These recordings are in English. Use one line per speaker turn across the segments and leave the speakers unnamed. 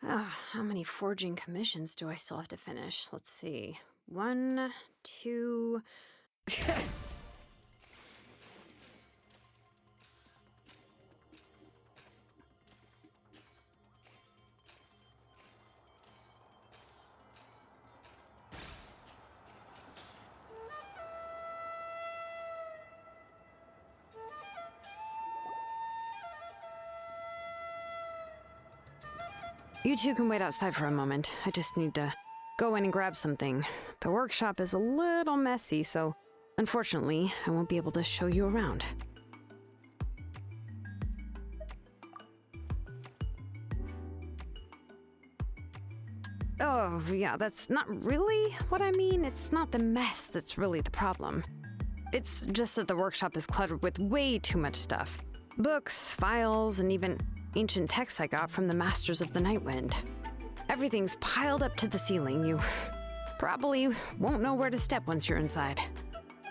How many forging commissions do I still have to finish? Let's see. 1, 2... You two can wait outside for a moment. I just need to go in and grab something. The workshop is a little messy, so unfortunately, I won't be able to show you around. Oh, yeah, that's not really what I mean. It's not the mess that's really the problem. It's just that the workshop is cluttered with way too much stuff. Books, files, and even ancient texts I got from the Masters of the Nightwind. Everything's piled up to the ceiling. You probably won't know where to step once you're inside.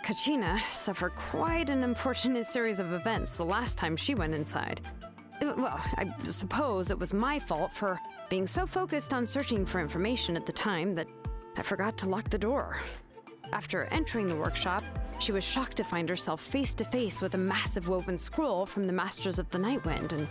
Kachina suffered quite an unfortunate series of events the last time she went inside. Well, I suppose it was my fault for being so focused on searching for information at the time that I forgot to lock the door. After entering the workshop, she was shocked to find herself face to face with a massive woven scroll from the Masters of the Nightwind, and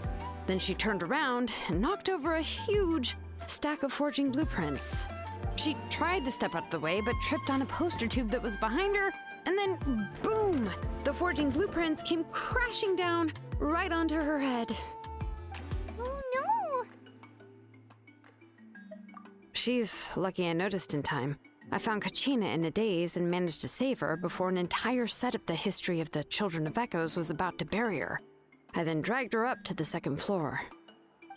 then she turned around and knocked over a huge stack of forging blueprints. She tried to step out of the way, but tripped on a poster tube that was behind her, and then boom! The forging blueprints came crashing down right onto her head.
Oh no!
She's lucky I noticed in time. I found Kachina in a daze and managed to save her before an entire set of the history of the Children of Echoes was about to bury her. I then dragged her up to the second floor.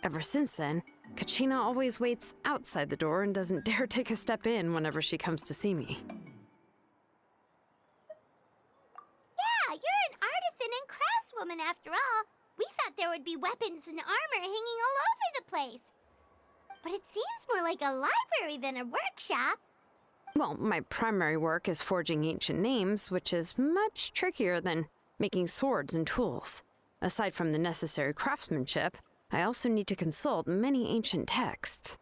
Ever since then, Kachina always waits outside the door and doesn't dare take a step in whenever she comes to see me.
Yeah, you're an artisan and craftswoman after all. We thought there would be weapons and armor hanging all over the place. But it seems more like a library than a workshop.
Well, my primary work is forging ancient names, which is much trickier than making swords and tools. Aside from the necessary craftsmanship, I also need to consult many ancient texts.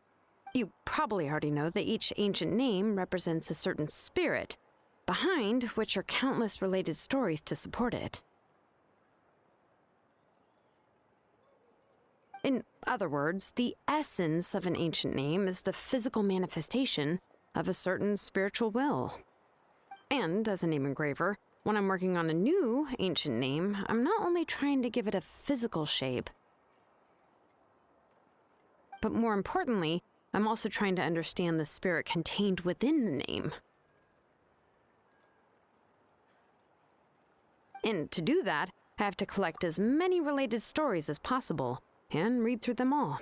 You probably already know that each ancient name represents a certain spirit, behind which are countless related stories to support it. In other words, the essence of an ancient name is the physical manifestation of a certain spiritual will. And as a name engraver, when I'm working on a new ancient name, I'm not only trying to give it a physical shape, but more importantly, I'm also trying to understand the spirit contained within the name. And to do that, I have to collect as many related stories as possible and read through them all.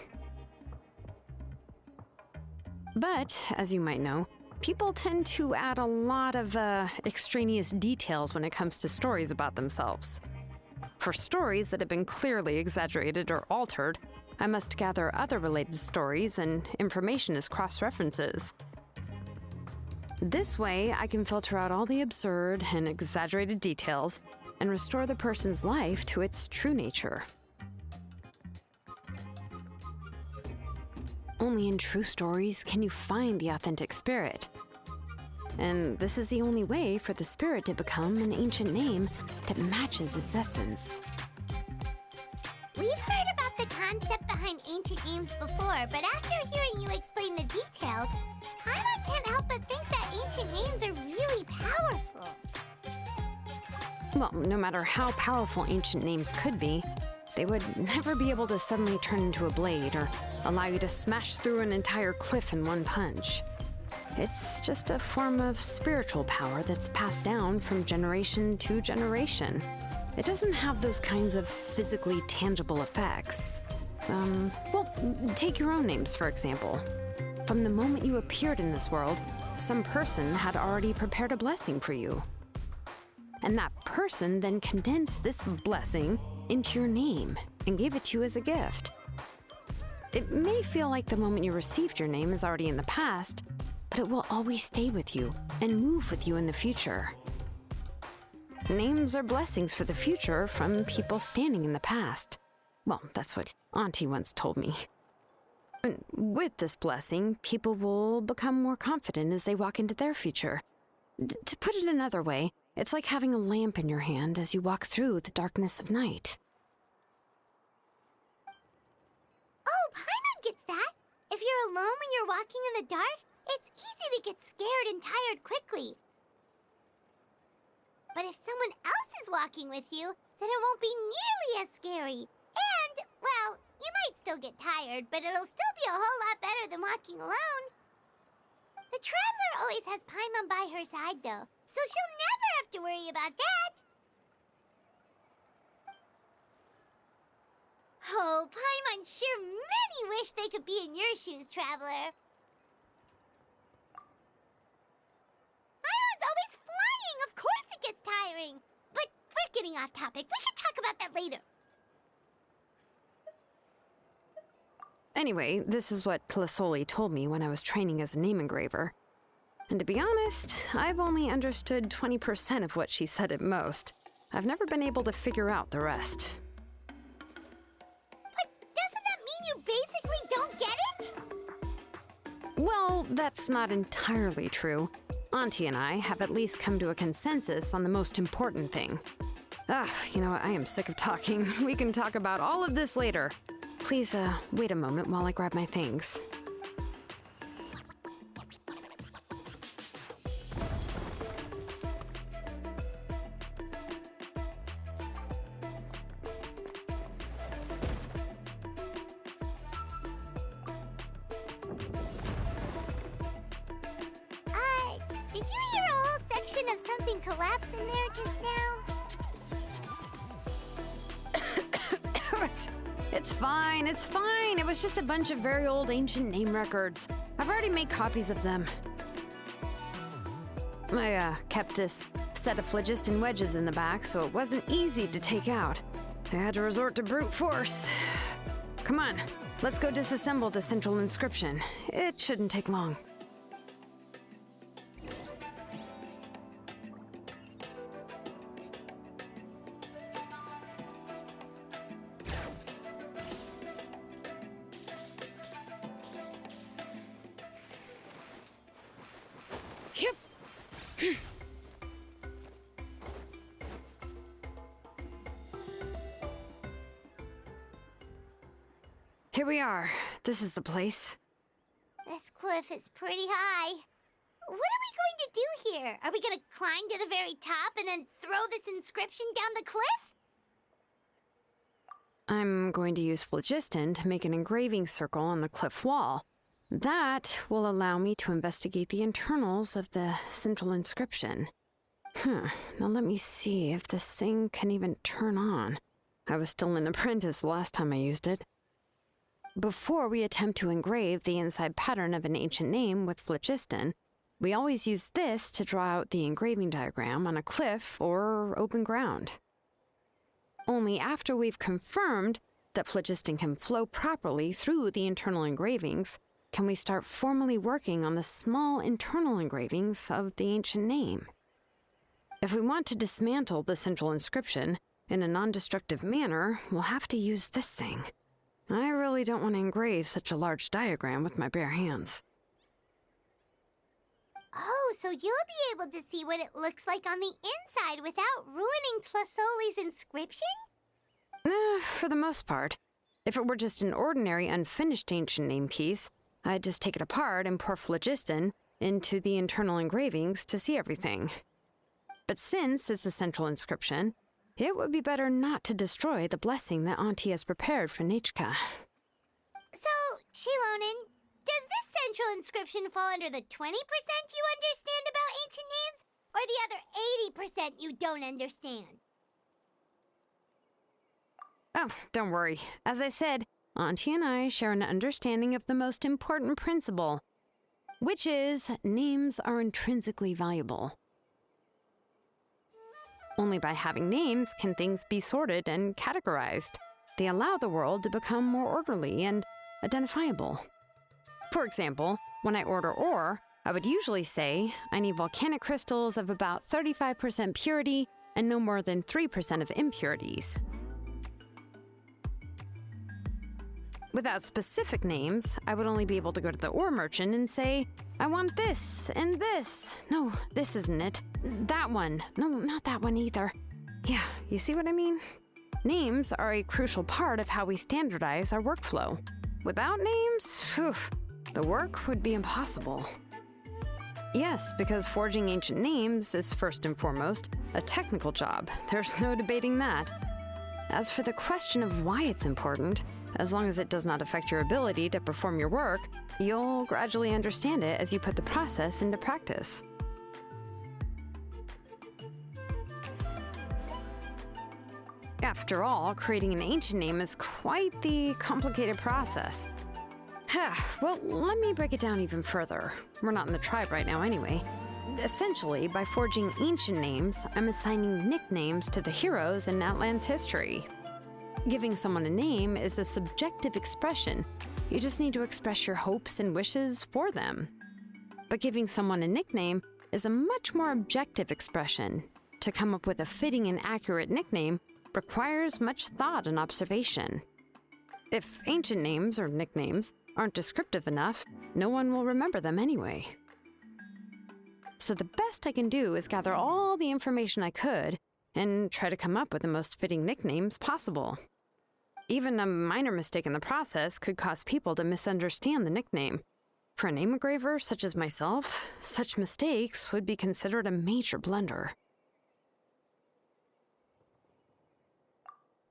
But, as you might know, people tend to add a lot of extraneous details when it comes to stories about themselves. For stories that have been clearly exaggerated or altered, I must gather other related stories and information as cross-references. This way, I can filter out all the absurd and exaggerated details and restore the person's life to its true nature. Only in true stories can you find the authentic spirit. And this is the only way for the spirit to become an ancient name that matches its essence.
We've heard about the concept behind ancient names before, but after hearing you explain the details, Paimon can't help but think that ancient names are really powerful.
Well, no matter how powerful ancient names could be, they would never be able to suddenly turn into a blade or allow you to smash through an entire cliff in one punch. It's just a form of spiritual power that's passed down from generation to generation. It doesn't have those kinds of physically tangible effects. Well, take your own names, for example. From the moment you appeared in this world, some person had already prepared a blessing for you. And that person then condensed this blessing into your name and gave it to you as a gift. It may feel like the moment you received your name is already in the past, but it will always stay with you and move with you in the future. Names are blessings for the future from people standing in the past. Well, that's what Auntie once told me. And with this blessing, people will become more confident as they walk into their future. To put it another way, it's like having a lamp in your hand as you walk through the darkness of night.
Oh, Paimon gets that. If you're alone when you're walking in the dark, it's easy to get scared and tired quickly. But if someone else is walking with you, then it won't be nearly as scary. And, well, you might still get tired, but it'll still be a whole lot better than walking alone. The Traveler always has Paimon by her side, though, so she'll never have to worry about that. Oh, Paimon sure many wish they could be in your shoes, Traveler. Paimon's always flying. Of course it gets tiring. But we're getting off topic. We can talk about that later.
Anyway, this is what Tlasoli told me when I was training as a name engraver. And to be honest, I've only understood 20% of what she said at most. I've never been able to figure out the rest.
But doesn't that mean you basically don't get it?
Well, that's not entirely true. Auntie and I have at least come to a consensus on the most important thing. You know what? I am sick of talking. We can talk about all of this later. Please, wait a moment while I grab my things.
Did you hear a whole section of something collapse in there just now?
It's fine, it's fine. It was just a bunch of very old ancient name records. I've already made copies of them. I kept this set of phlogiston wedges in the back, so it wasn't easy to take out. I had to resort to brute force. Come on, let's go disassemble the central inscription. It shouldn't take long. Yep. Here we are. This is the place.
This cliff is pretty high. What are we going to do here? Are we going to climb to the very top and then throw this inscription down the cliff?
I'm going to use phlogiston to make an engraving circle on the cliff wall. That will allow me to investigate the internals of the central inscription. Now let me see if this thing can even turn on. I was still an apprentice last time I used it. Before we attempt to engrave the inside pattern of an ancient name with phlogiston, we always use this to draw out the engraving diagram on a cliff or open ground. Only after we've confirmed that phlogiston can flow properly through the internal engravings can we start formally working on the small internal engravings of the ancient name. If we want to dismantle the central inscription in a non-destructive manner, we'll have to use this thing. I really don't want to engrave such a large diagram with my bare hands.
Oh, so you'll be able to see what it looks like on the inside without ruining Tlasoli's inscription?
For the most part. If it were just an ordinary unfinished ancient name piece, I'd just take it apart and pour phlogiston into the internal engravings to see everything. But since it's a central inscription, it would be better not to destroy the blessing that Auntie has prepared for Nechka.
So, Xilonen, does this central inscription fall under the 20% you understand about ancient names, or the other 80% you don't understand?
Oh, don't worry. As I said, Auntie and I share an understanding of the most important principle, which is names are intrinsically valuable. Only by having names can things be sorted and categorized. They allow the world to become more orderly and identifiable. For example, when I order ore, I would usually say I need volcanic crystals of about 35% purity and no more than 3% of impurities. Without specific names, I would only be able to go to the ore merchant and say, I want this and this. No, this isn't it. That one. No, not that one either. Yeah, you see what I mean? Names are a crucial part of how we standardize our workflow. Without names, the work would be impossible. Yes, because forging ancient names is first and foremost a technical job. There's no debating that. As for the question of why it's important, as long as it does not affect your ability to perform your work, you'll gradually understand it as you put the process into practice. After all, creating an ancient name is quite the complicated process. Well, let me break it down even further. We're not in the tribe right now anyway. Essentially, by forging ancient names, I'm assigning nicknames to the heroes in Natlan's history. Giving someone a name is a subjective expression. You just need to express your hopes and wishes for them. But giving someone a nickname is a much more objective expression. To come up with a fitting and accurate nickname requires much thought and observation. If ancient names or nicknames aren't descriptive enough, no one will remember them anyway. So the best I can do is gather all the information I could and try to come up with the most fitting nicknames possible. Even a minor mistake in the process could cause people to misunderstand the nickname. For a name engraver such as myself, such mistakes would be considered a major blunder.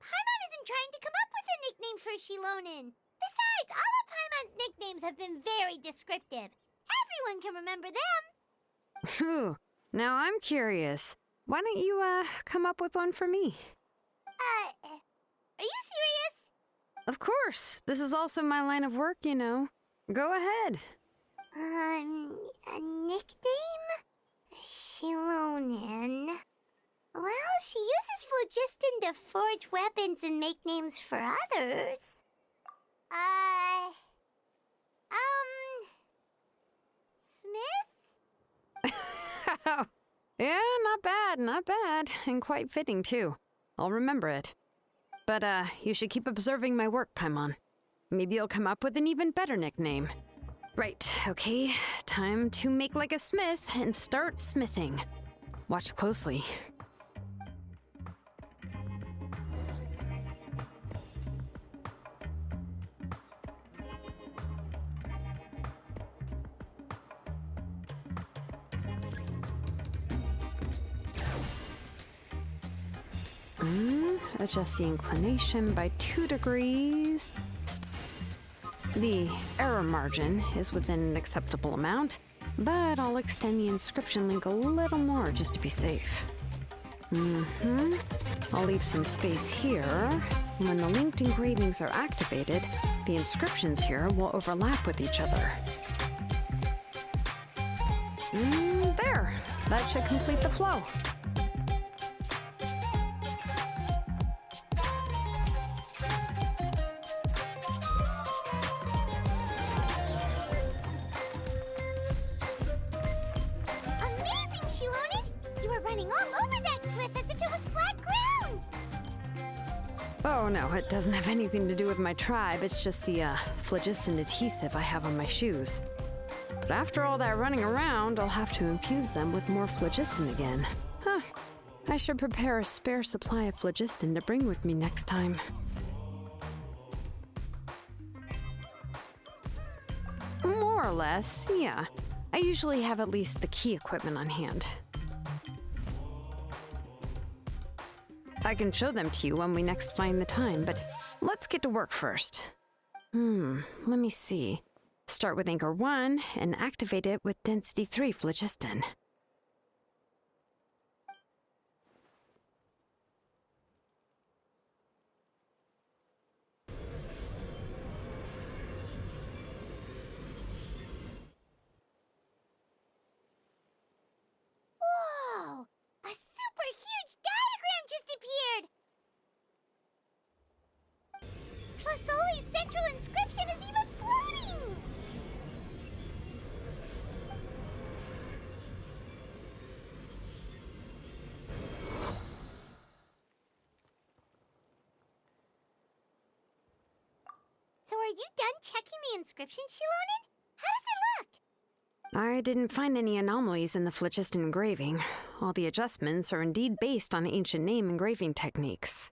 Paimon isn't trying to come up with a nickname for Xilonen. Besides, all of Paimon's nicknames have been very descriptive. Everyone can remember them.
Phew. Now I'm curious. Why don't you, come up with one for me?
Are you serious?
Of course. This is also my line of work, you know. Go ahead.
A nickname? Xilonen. Well, she uses phlogiston to forge weapons and make names for others. Smith?
Yeah, not bad, and quite fitting too. I'll remember it. But, you should keep observing my work, Paimon. Maybe you'll come up with an even better nickname. Right, okay, time to make like a smith and start smithing. Watch closely. Adjust the inclination by 2 degrees. The error margin is within an acceptable amount, but I'll extend the inscription link a little more just to be safe. I'll leave some space here. When the linked engravings are activated, the inscriptions here will overlap with each other. There! That should complete the flow.
Running all over that cliff as if it was flat ground!
Oh no, it doesn't have anything to do with my tribe. It's just the phlogiston adhesive I have on my shoes. But after all that running around, I'll have to infuse them with more phlogiston again. I should prepare a spare supply of phlogiston to bring with me next time. More or less, yeah. I usually have at least the key equipment on hand. I can show them to you when we next find the time, but let's get to work first. Let me see. Start with anchor 1 and activate it with density 3 phlogiston.
Whoa! A super huge diagram just appeared! Fasoli's central inscription is even floating! So are you done checking the inscription, Xilonen? How does it look?
I didn't find any anomalies in the Flichist engraving. All the adjustments are indeed based on ancient name engraving techniques.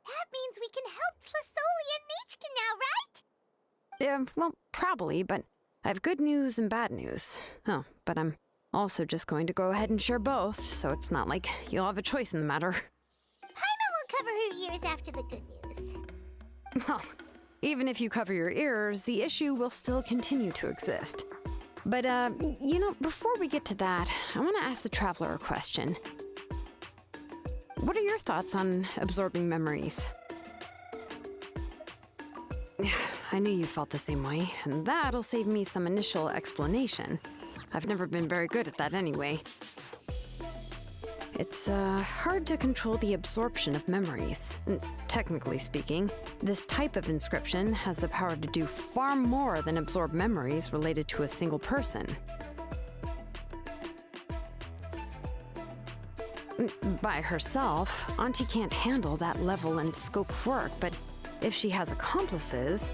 That means we can help Tlasoli and Nichka now, right?
Well, probably, but I have good news and bad news. Oh, but I'm also just going to go ahead and share both, so it's not like you'll have a choice in the matter.
Paimon will cover her ears after the good news.
Well, even if you cover your ears, the issue will still continue to exist. But, before we get to that, I want to ask the Traveler a question. What are your thoughts on absorbing memories? I knew you felt the same way, and that'll save me some initial explanation. I've never been very good at that anyway. It's hard to control the absorption of memories. Technically speaking, this type of inscription has the power to do far more than absorb memories related to a single person. By herself, Auntie can't handle that level and scope of work, but if she has accomplices,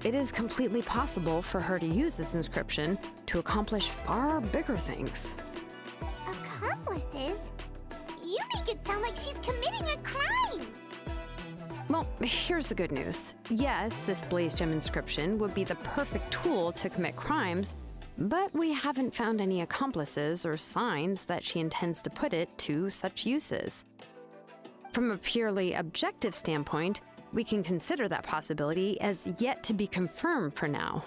it is completely possible for her to use this inscription to accomplish far bigger things.
Accomplices? You make it sound like she's committing a crime!
Well, here's the good news. Yes, this Blaze Gem inscription would be the perfect tool to commit crimes, but we haven't found any accomplices or signs that she intends to put it to such uses. From a purely objective standpoint, we can consider that possibility as yet to be confirmed for now.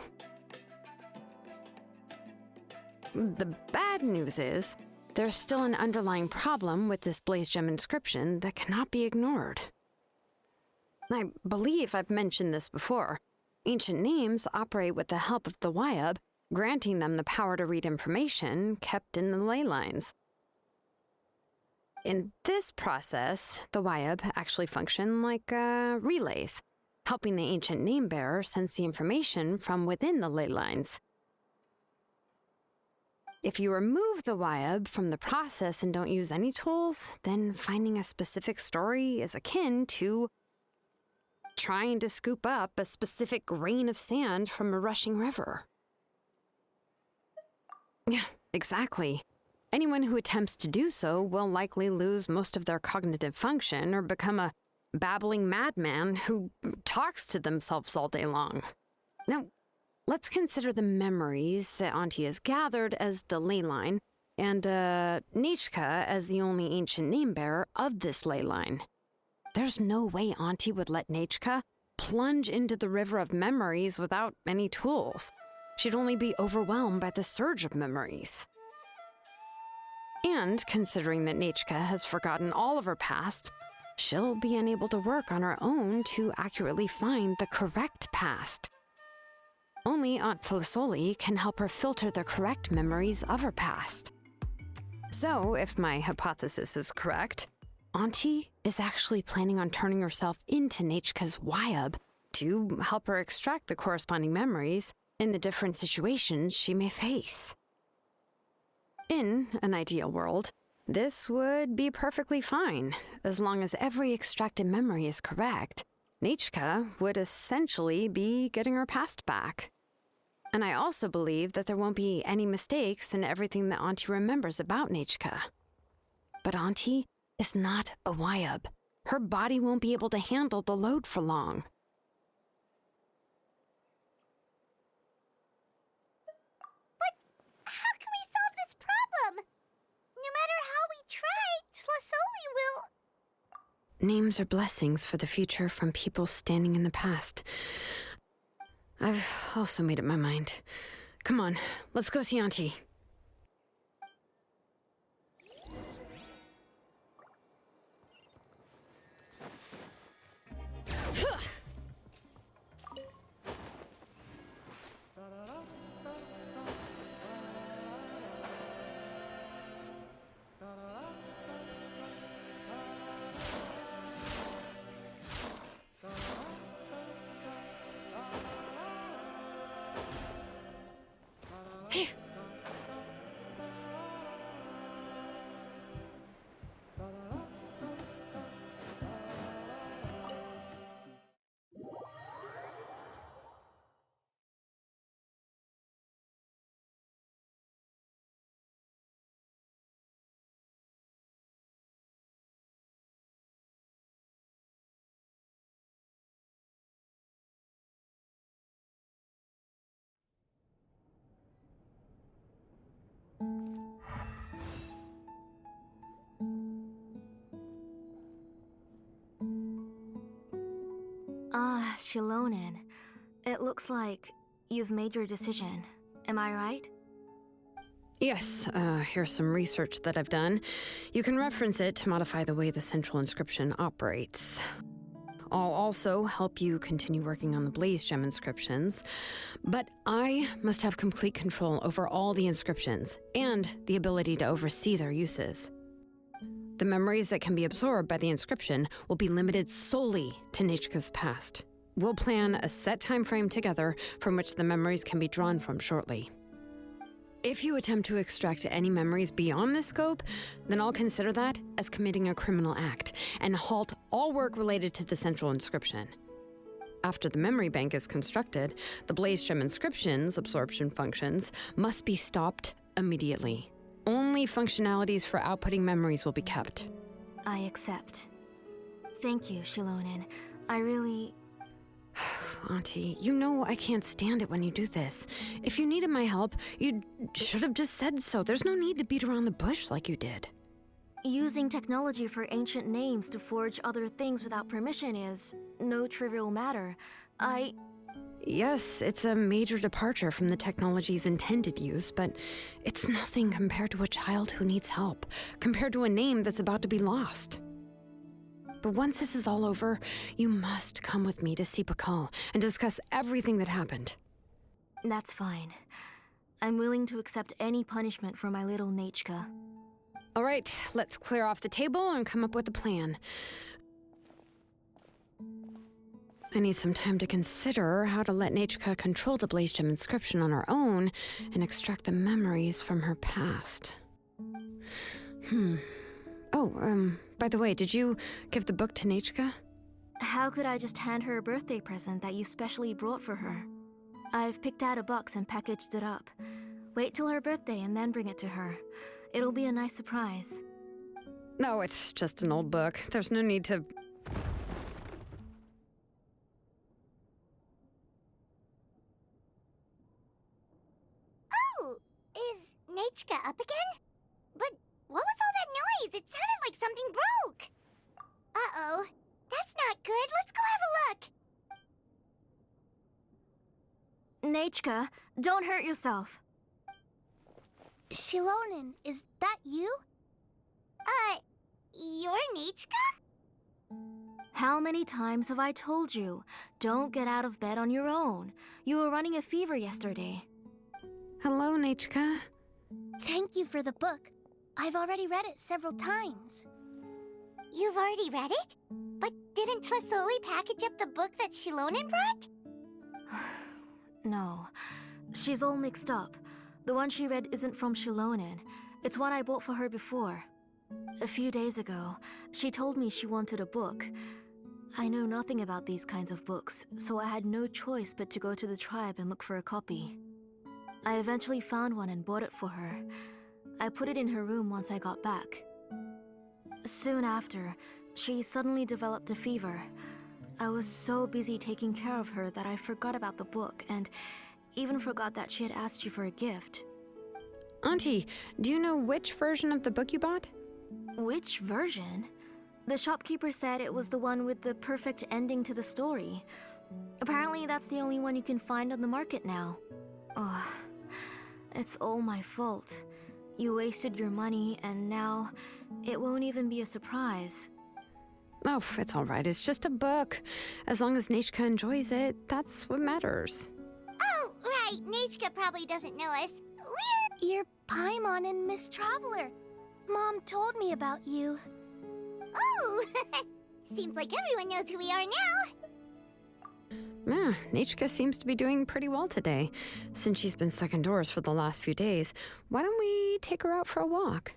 The bad news is, there's still an underlying problem with this Blaze Gem inscription that cannot be ignored. I believe I've mentioned this before. Ancient names operate with the help of the Wyab, granting them the power to read information kept in the ley lines. In this process, the Wyab actually function like relays, helping the ancient name bearer sense the information from within the ley lines. If you remove the Wyab from the process and don't use any tools, then finding a specific story is akin to trying to scoop up a specific grain of sand from a rushing river. Yeah, exactly. Anyone who attempts to do so will likely lose most of their cognitive function or become a babbling madman who talks to themselves all day long. Now, let's consider the memories that Auntie has gathered as the ley line, and Nichka as the only ancient name bearer of this ley line. There's no way Auntie would let Nichka plunge into the river of memories without any tools. She'd only be overwhelmed by the surge of memories. And considering that Nichka has forgotten all of her past, she'll be unable to work on her own to accurately find the correct past. Only Aunt Tlasoli can help her filter the correct memories of her past. So, if my hypothesis is correct, Auntie is actually planning on turning herself into Nichka's Wyab to help her extract the corresponding memories in the different situations she may face. In an ideal world, this would be perfectly fine, as long as every extracted memory is correct. Nichka would essentially be getting her past back. And I also believe that there won't be any mistakes in everything that Auntie remembers about Nichka. But Auntie is not a Wyab. Her body won't be able to handle the load for long.
How can we solve this problem? No matter how we try, Tlasoli will...
Names are blessings for the future from people standing in the past. I've also made up my mind. Come on, let's go see Auntie.
Xilonen. It looks like you've made your decision. Am I right?
Yes, here's some research that I've done. You can reference it to modify the way the central inscription operates. I'll also help you continue working on the Blaze Gem inscriptions, but I must have complete control over all the inscriptions and the ability to oversee their uses. The memories that can be absorbed by the inscription will be limited solely to Nechka's past. We'll plan a set time frame together from which the memories can be drawn from shortly. If you attempt to extract any memories beyond this scope, then I'll consider that as committing a criminal act and halt all work related to the central inscription. After the memory bank is constructed, the Blaze Gem inscription's absorption functions must be stopped immediately. Only functionalities for outputting memories will be kept.
I accept. Thank you, Xilonen. I really...
Auntie, you know I can't stand it when you do this. If you needed my help, you should have just said so. There's no need to beat around the bush like you did.
Using technology for ancient names to forge other things without permission is no trivial matter.
Yes, it's a major departure from the technology's intended use, but it's nothing compared to a child who needs help, compared to a name that's about to be lost. But once this is all over, you must come with me to see Pakal and discuss everything that happened.
That's fine. I'm willing to accept any punishment for my little Nechka.
All right, let's clear off the table and come up with a plan. I need some time to consider how to let Nechka control the Blaze Gem inscription on her own and extract the memories from her past. By the way, did you give the book to Nechka?
How could I just hand her a birthday present that you specially brought for her? I've picked out a box and packaged it up. Wait till her birthday and then bring it to her. It'll be a nice surprise.
No, it's just an old book. There's no need to...
Oh, is Nechka up again? But what was all that noise? It sounded like something broke. Uh-oh. That's not good. Let's go have a look.
Nechka, don't hurt yourself.
Xilonen, is that you? You're Nechka?
How many times have I told you? Don't get out of bed on your own. You were running a fever yesterday.
Hello, Nechka.
Thank you for the book. I've already read it several times. You've already read it? But didn't Tlasoli package up the book that Xilonen brought?
No. She's all mixed up. The one she read isn't from Xilonen. It's one I bought for her before. A few days ago, she told me she wanted a book. I know nothing about these kinds of books, so I had no choice but to go to the tribe and look for a copy. I eventually found one and bought it for her. I put it in her room once I got back. Soon after, she suddenly developed a fever. I was so busy taking care of her that I forgot about the book and even forgot that she had asked you for a gift.
Auntie, do you know which version of the book you bought?
Which version? The shopkeeper said it was the one with the perfect ending to the story. Apparently that's the only one you can find on the market now. Oh, it's all my fault. You wasted your money and now it won't even be a surprise.
Oh, it's all right. It's just a book. As long as Nechka enjoys it, that's what matters.
Oh, right. Nechka probably doesn't know us. You're Paimon and Miss Traveler. Mom told me about you. Oh, seems like everyone knows who we are now.
Nechka seems to be doing pretty well today. Since she's been stuck indoors for the last few days, why don't we take her out for a walk?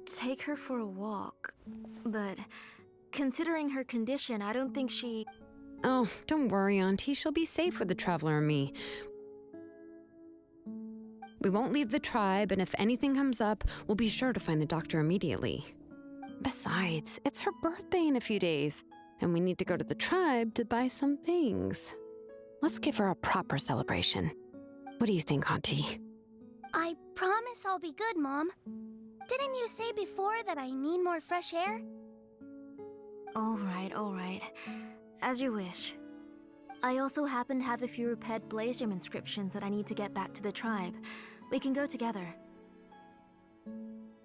Take her for a walk. But considering her condition, I don't think she...
Oh, don't worry, Auntie. She'll be safe with the Traveler and me. We won't leave the tribe, and if anything comes up, we'll be sure to find the doctor immediately. Besides, it's her birthday in a few days, and we need to go to the tribe to buy some things. Let's give her a proper celebration. What do you think, Auntie?
I promise I'll be good, Mom. Didn't you say before that I need more fresh air?
All right. As you wish. I also happen to have a few repaired Blaze Gem inscriptions that I need to get back to the tribe. We can go together.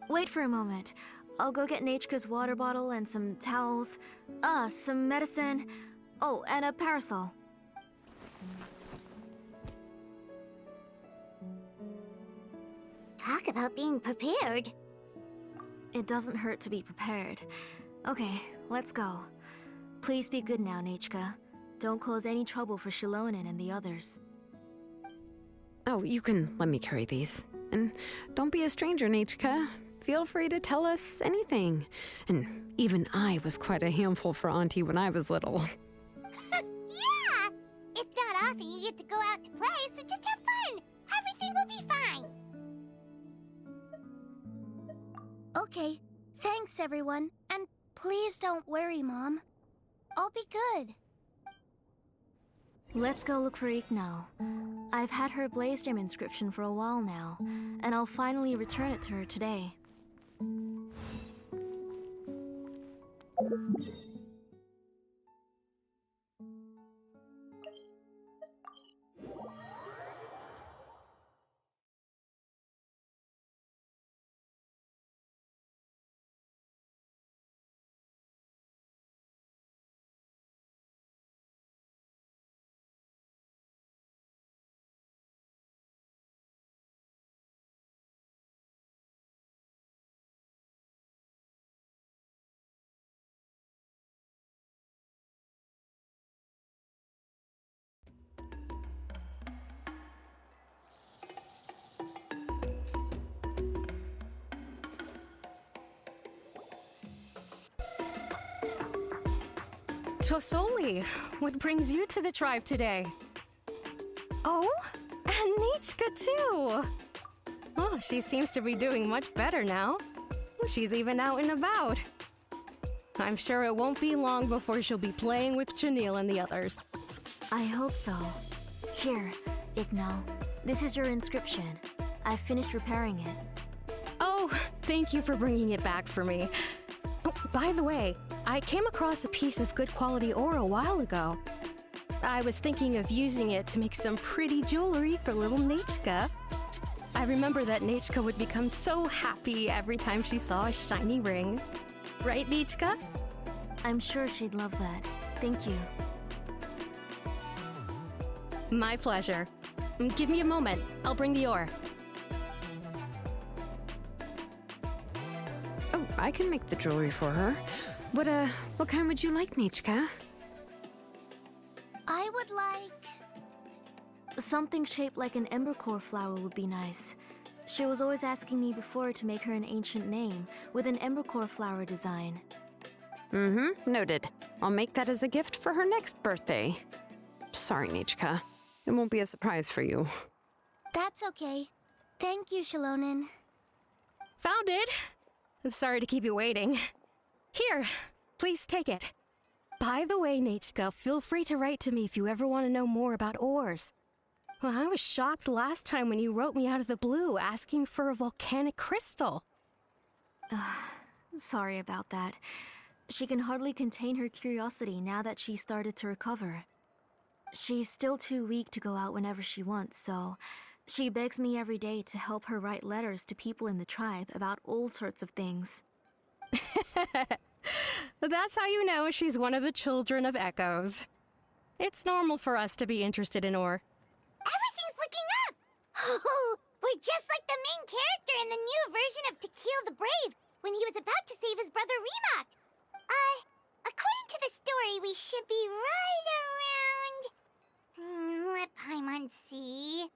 Wait for a moment. I'll go get Nachka's water bottle and some towels. Some medicine. Oh, and a parasol.
Talk about being prepared.
It doesn't hurt to be prepared. Okay, let's go. Please be good now, Nachka. Don't cause any trouble for Xilonen and the others.
Oh, you can let me carry these. And don't be a stranger, Nachka. Feel free to tell us anything. And even I was quite a handful for Auntie when I was little.
Yeah! It's not often you get to go out to play, so just have fun. Everything will be fine.
Okay, thanks everyone. And please don't worry, Mom. I'll be good.
Let's go look for Ignal. I've had her Blaze Gem inscription for a while now, and I'll finally return it to her today.
Tosoli, what brings you to the tribe today? Oh, and Nichka too! Oh, she seems to be doing much better now. She's even out and about. I'm sure it won't be long before she'll be playing with Janil and the others.
I hope so. Here, Ignal. This is your inscription. I've finished repairing it.
Oh, thank you for bringing it back for me. Oh, by the way, I came across a piece of good quality ore a while ago. I was thinking of using it to make some pretty jewelry for little Nachka. I remember that Nachka would become so happy every time she saw a shiny ring. Right, Nachka?
I'm sure she'd love that. Thank you.
My pleasure. Give me a moment. I'll bring the ore.
Oh, I can make the jewelry for her. What kind would you like, Nachka?
I would like...
Something shaped like an embercore flower would be nice. She was always asking me before to make her an ancient name with an embercore flower design.
Noted. I'll make that as a gift for her next birthday. Sorry, Nachka. It won't be a surprise for you.
That's okay. Thank you, Xilonen.
Found it! Sorry to keep you waiting. Here, please take it. By the way, Nachka, feel free to write to me if you ever want to know more about ores. Well, I was shocked last time when you wrote me out of the blue asking for a volcanic crystal.
Sorry about that. She can hardly contain her curiosity now that she's started to recover. She's still too weak to go out whenever she wants, so she begs me every day to help her write letters to people in the tribe about all sorts of things.
That's how you know she's one of the children of Echoes. It's normal for us to be interested in ore.
Everything's looking up! Oh, we're just like the main character in the new version of To Kill the Brave when he was about to save his brother Remak. According to the story, we should be right around... let Paimon see...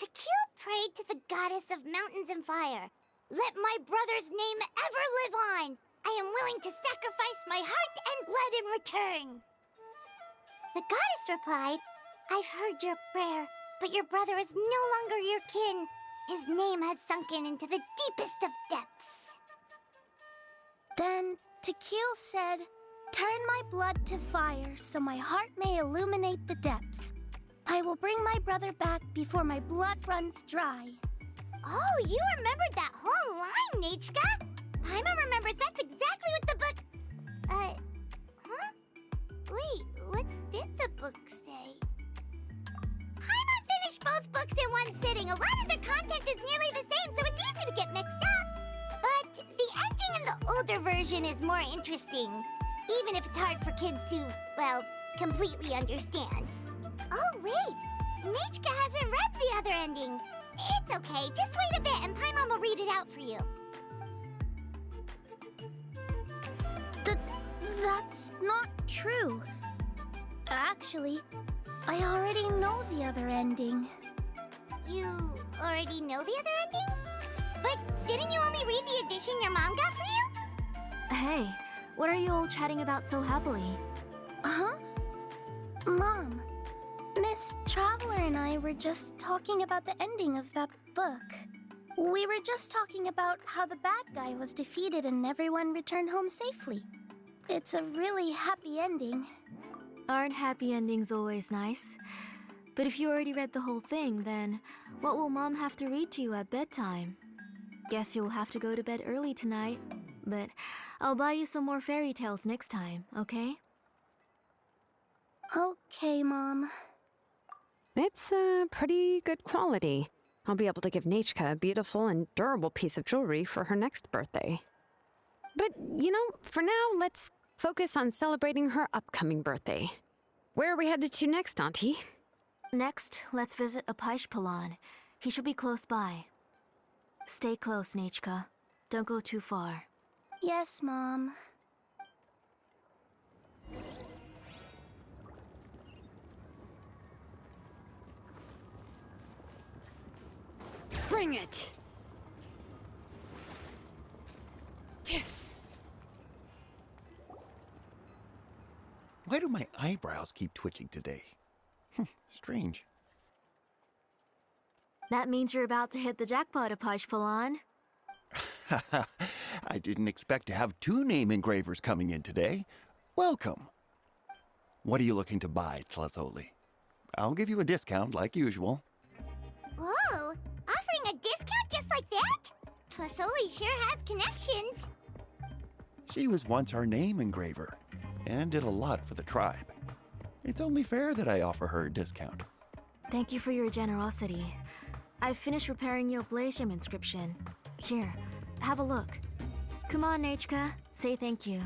To Kill prayed to the goddess of mountains and fire. Let my brother's name ever live on! I am willing to sacrifice my heart and blood in return! The goddess replied, I've heard your prayer, but your brother is no longer your kin. His name has sunken into the deepest of depths.
Then Tequil said, turn my blood to fire so my heart may illuminate the depths. I will bring my brother back before my blood runs dry.
Oh, you remembered that whole line, Nechka! Paimon remembers that's exactly what the book... huh? Wait, what did the book say? Paimon finished both books in one sitting. A lot of their content is nearly the same, so it's easy to get mixed up. But the ending in the older version is more interesting, even if it's hard for kids to, well, completely understand. Oh, wait! Nechka hasn't read the other ending. It's okay, just wait a bit and Paimon will read it out for you.
That's not true. Actually, I already know the other ending.
You already know the other ending? But didn't you only read the edition your mom got for you?
Hey, what are you all chatting about so happily?
Huh? Mom, Miss Traveler and I were just talking about the ending of that book. We were just talking about how the bad guy was defeated and everyone returned home safely. It's a really happy ending.
Aren't happy endings always nice? But if you already read the whole thing, then what will Mom have to read to you at bedtime? Guess you'll have to go to bed early tonight. But I'll buy you some more fairy tales next time, okay?
Okay, Mom.
It's pretty good quality. I'll be able to give Nechka a beautiful and durable piece of jewelry for her next birthday. But, for now, let's focus on celebrating her upcoming birthday. Where are we headed to next, Auntie?
Next, let's visit Apishpalan. He should be close by. Stay close, Nechka. Don't go too far.
Yes, Mom.
Bring it!
Why do my eyebrows keep twitching today? Strange.
That means you're about to hit the jackpot, Apishpalan.
I didn't expect to have 2 name engravers coming in today. Welcome. What are you looking to buy, Tlazoli? I'll give you a discount like usual.
Whoa! Offering a discount just like that? Plasoli sure has connections.
She was once our name engraver and did a lot for the tribe. It's only fair that I offer her a discount.
Thank you for your generosity. I've finished repairing your Blasium inscription. Here, have a look. Come on, Nechka. Say thank you.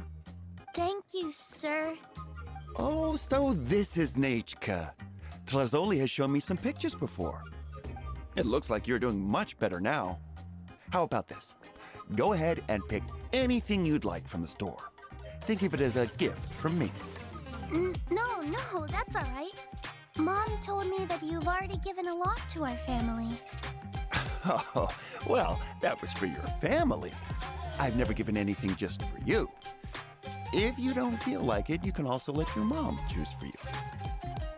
Thank you, sir.
Oh, so this is Nechka. Tlazoli has shown me some pictures before. It looks like you're doing much better now. How about this? Go ahead and pick anything you'd like from the store. Think of it as a gift from me.
No, that's all right. Mom told me that you've already given a lot to our family.
Oh, well, that was for your family. I've never given anything just for you. If you don't feel like it, you can also let your mom choose for you.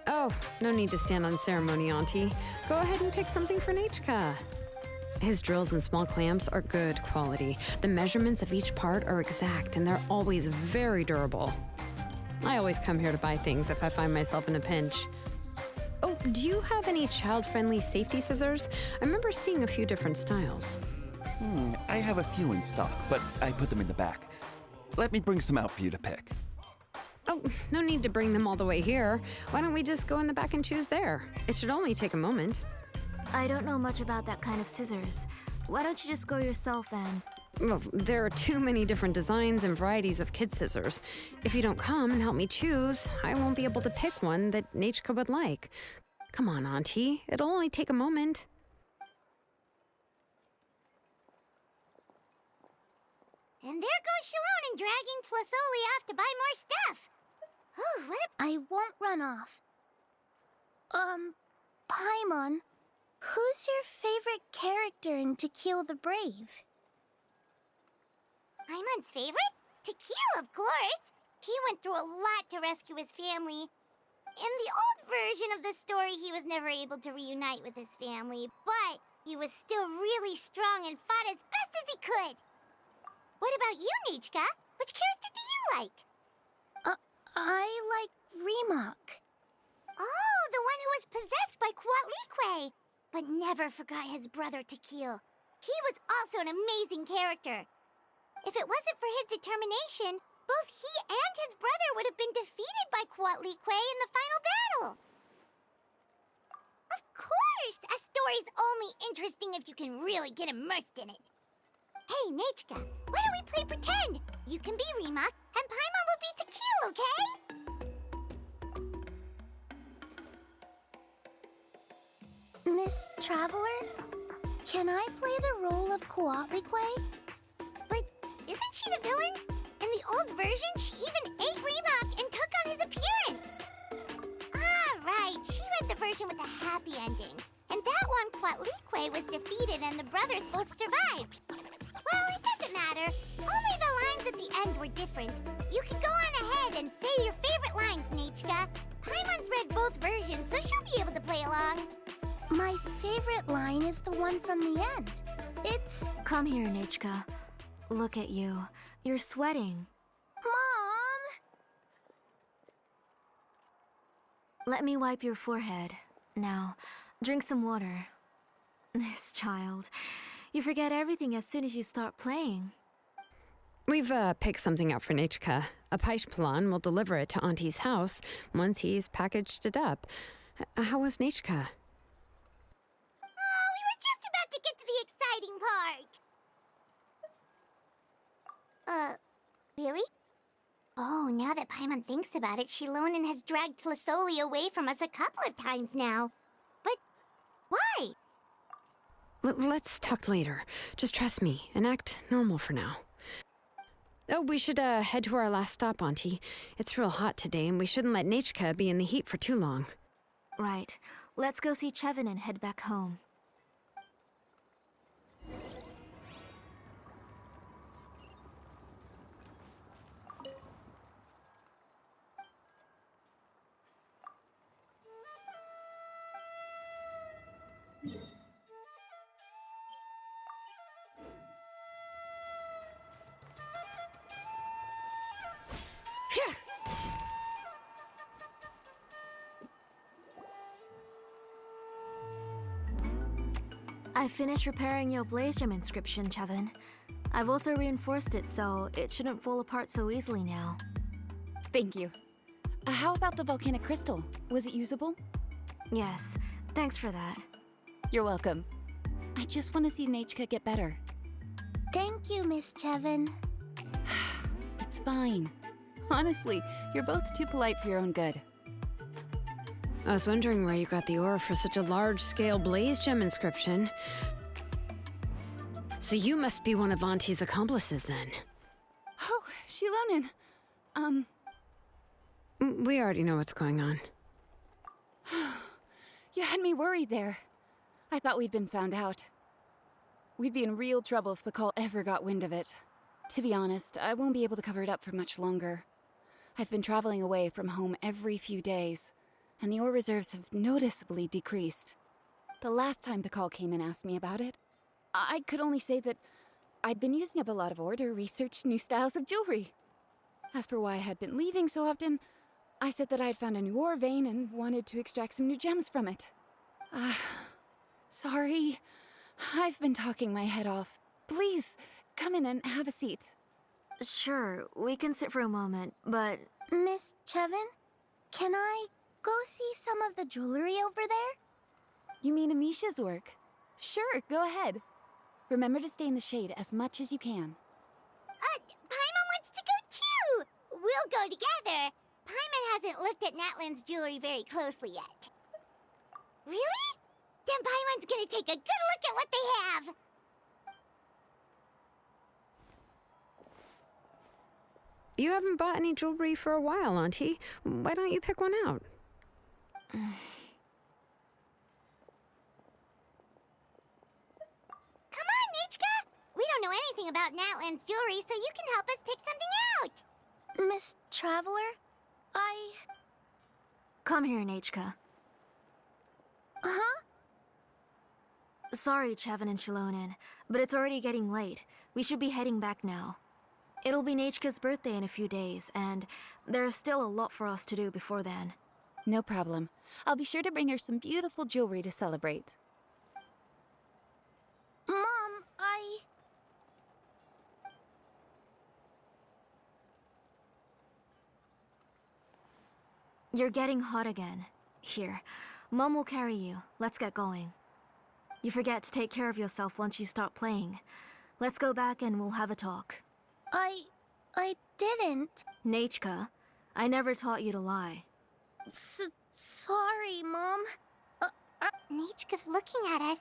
Oh, no need to stand on ceremony, Auntie. Go ahead and pick something for Nechka. His drills and small clamps are good quality. The measurements of each part are exact, and they're always very durable. I always come here to buy things if I find myself in a pinch. Oh, do you have any child-friendly safety scissors? I remember seeing a few different styles.
I have a few in stock, but I put them in the back. Let me bring some out for you to pick.
Oh, no need to bring them all the way here. Why don't we just go in the back and choose there? It should only take a moment.
I don't know much about that kind of scissors. Why don't you just go yourself and...
Well, there are too many different designs and varieties of kid scissors. If you don't come and help me choose, I won't be able to pick one that Nechka would like. Come on, Auntie. It'll only take a moment.
And there goes Xilonen dragging Plasoli off to buy more stuff. Oh, what a...
I won't run off. Paimon, who's your favorite character in To Kill the Brave?
Paimon's favorite? Tequila, of course. He went through a lot to rescue his family. In the old version of the story, he was never able to reunite with his family, but he was still really strong and fought as best as he could. What about you, Nechka? Which character do you like?
I like Remak.
Oh, the one who was possessed but never forgot his brother Tequil. He was also an amazing character. If it wasn't for his determination, both he and his brother would have been defeated by Coatlicue in the final battle. Of course! A story's only interesting if you can really get immersed in it. Hey, Nechka, why don't we play pretend? You can be Rimac, and Paimon will be Tequil, okay?
Miss Traveler, can I play the role of Coatlicue?
But isn't she the villain? In the old version, she even ate Rimac and took on his appearance. Ah, right. She read the version with a happy ending. And that one, Coatlicue was defeated and the brothers both survived. Well, it doesn't matter. Only the lines at the end were different. You can go on ahead and say your favorite lines, Nechka. Paimon's read both versions, so she'll be able to play along.
My favorite line is the one from the end. It's...
Come here, Nechka. Look at you. You're sweating.
Mom!
Let me wipe your forehead. Now, drink some water. This child. You forget everything as soon as you start playing.
We've picked something up for Nechka. A Paishpalan will deliver it to Auntie's house once he's packaged it up. How was Nechka?
Oh, we were just about to get to the exciting part. Really? Oh, now that Paimon thinks about it, Xilonen has dragged Tlisoli away from us a couple of times now. But why?
Let's talk later. Just trust me and act normal for now. Oh, we should head to our last stop, Auntie. It's real hot today, and we shouldn't let Nechka be in the heat for too long.
Right. Let's go see Chevin and head back home. I finished repairing your Blaze Gem inscription, Chevin. I've also reinforced it so it shouldn't fall apart so easily now.
Thank you. How about the volcanic crystal? Was it usable?
Yes, thanks for that.
You're welcome. I just want to see Nechka get better.
Thank you, Miss Chevin.
It's fine. Honestly, you're both too polite for your own good.
I was wondering where you got the ore for such a large-scale Blaze Gem inscription. So you must be one of Auntie's accomplices, then.
Oh, Xilonen.
We already know what's going on.
You had me worried there. I thought we'd been found out. We'd be in real trouble if Pakal ever got wind of it. To be honest, I won't be able to cover it up for much longer. I've been traveling away from home every few days, and the ore reserves have noticeably decreased. The last time Pakal came and asked me about it, I could only say that I'd been using up a lot of ore to research new styles of jewelry. As for why I had been leaving so often, I said that I had found a new ore vein and wanted to extract some new gems from it. Sorry. I've been talking my head off. Please, come in and have a seat.
Sure, we can sit for a moment, but...
Miss Chevin, can I go see some of the jewelry over there?
You mean Amisha's work? Sure, go ahead. Remember to stay in the shade as much as you can.
Paimon wants to go too! We'll go together. Paimon hasn't looked at Natlan's jewelry very closely yet. Really? Then Paimon's gonna take a good look at what they have.
You haven't bought any jewelry for a while, Auntie. Why don't you pick one out?
Come on, Nechka! We don't know anything about Natlan's jewelry, so you can help us pick something out.
Miss Traveler,
Come here, Nechka.
Huh?
Sorry, Chevin and Xilonen, but it's already getting late. We should be heading back now. It'll be Nechka's birthday in a few days, and there's still a lot for us to do before then.
No problem. I'll be sure to bring her some beautiful jewelry to celebrate.
You're getting hot again. Here, Mom will carry you. Let's get going. You forget to take care of yourself once you start playing. Let's go back and we'll have a talk.
I didn't.
Nachka, I never taught you to lie.
Sorry, Mom.
Nichka's looking at us.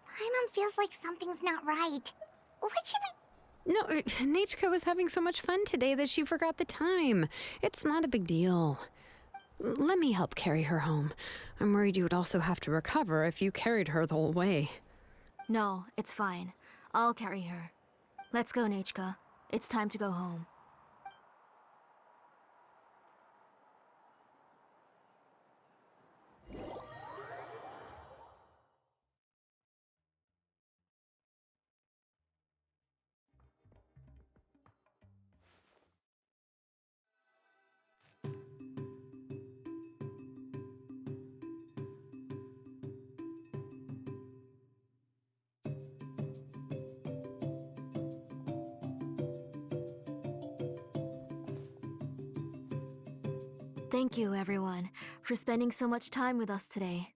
Paimon feels like something's not right. What should we...
No, Nachka was having so much fun today that she forgot the time. It's not a big deal. Let me help carry her home. I'm worried you would also have to recover if you carried her the whole way.
No, it's fine. I'll carry her. Let's go, Nachka. It's time to go home. Thank you, everyone, for spending so much time with us today.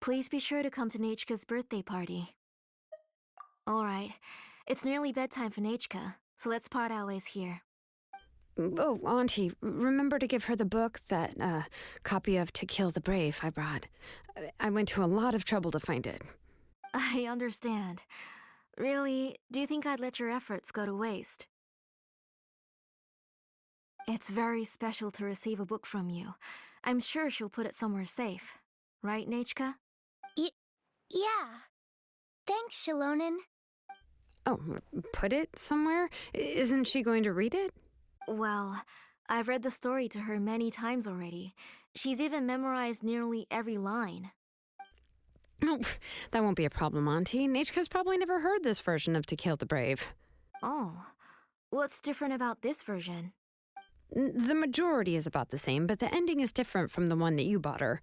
Please be sure to come to Nachka's birthday party. Alright, it's nearly bedtime for Nachka, so let's part our ways here.
Oh, Auntie, remember to give her the book, that copy of To Kill the Brave I brought. I went to a lot of trouble to find it.
I understand. Really, do you think I'd let your efforts go to waste? It's very special to receive a book from you. I'm sure she'll put it somewhere safe. Right, Nachka?
Yeah. Thanks, Xilonen.
Oh, put it somewhere? Isn't she going to read it?
Well, I've read the story to her many times already. She's even memorized nearly every line.
Oh, that won't be a problem, Auntie. Nachka's probably never heard this version of To Kill the Brave.
Oh, what's different about this version?
The majority is about the same, but the ending is different from the one that you bought her.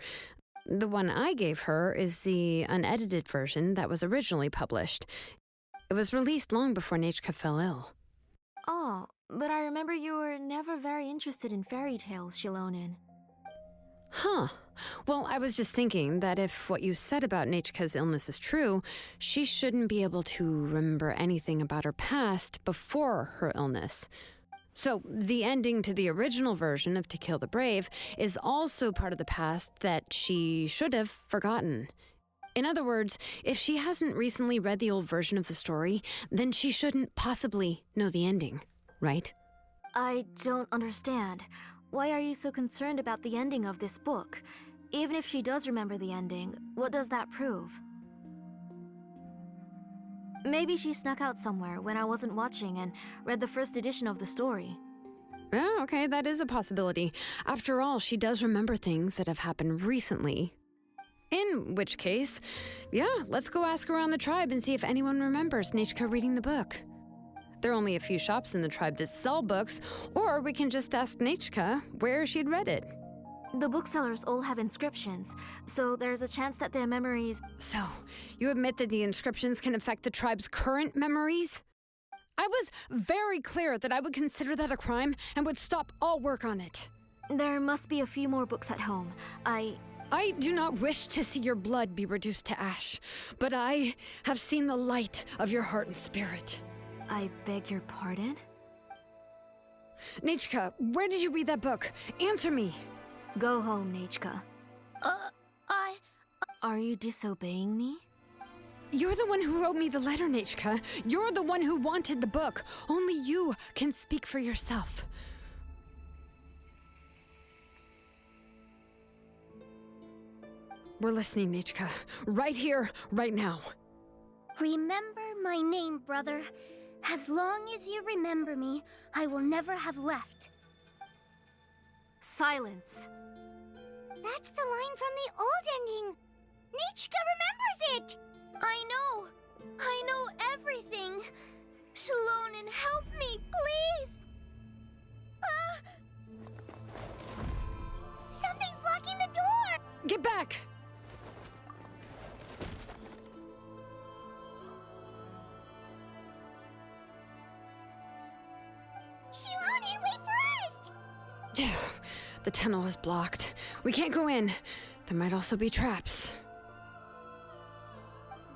The one I gave her is the unedited version that was originally published. It was released long before Nachka fell ill.
Oh, but I remember you were never very interested in fairy tales, Xilonen.
Huh. Well, I was just thinking that if what you said about Nachka's illness is true, she shouldn't be able to remember anything about her past before her illness. So, the ending to the original version of To Kill the Brave is also part of the past that she should have forgotten. In other words, if she hasn't recently read the old version of the story, then she shouldn't possibly know the ending, right?
I don't understand. Why are you so concerned about the ending of this book? Even if she does remember the ending, what does that prove? Maybe she snuck out somewhere when I wasn't watching and read the first edition of the story.
Oh, okay, that is a possibility. After all, she does remember things that have happened recently. In which case, yeah, let's go ask around the tribe and see if anyone remembers Nachka reading the book. There are only a few shops in the tribe that sell books, or we can just ask Nachka where she'd read it.
The booksellers all have inscriptions, so there's a chance that their memories...
So, you admit that the inscriptions can affect the tribe's current memories? I was very clear that I would consider that a crime and would stop all work on it.
There must be a few more books at home. I
do not wish to see your blood be reduced to ash, but I have seen the light of your heart and spirit.
I beg your pardon?
Nachka, where did you read that book? Answer me.
Go home, Nachka.
I...
Are you disobeying me?
You're the one who wrote me the letter, Nachka. You're the one who wanted the book. Only you can speak for yourself. We're listening, Nachka. Right here, right now.
Remember my name, brother. As long as you remember me, I will never have left.
Silence.
That's the line from the old ending. Nichka remembers it.
I know everything. Xilonen, help me, please.
Something's blocking the door.
Get back!
Xilonen, wait for
The tunnel is blocked. We can't go in. There might also be traps.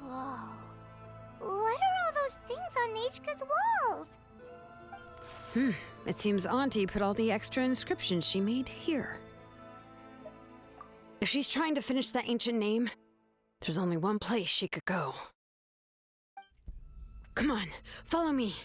Whoa. What are all those things on Nechka's walls?
It seems Auntie put all the extra inscriptions she made here. If she's trying to finish that ancient name, there's only one place she could go. Come on, follow me.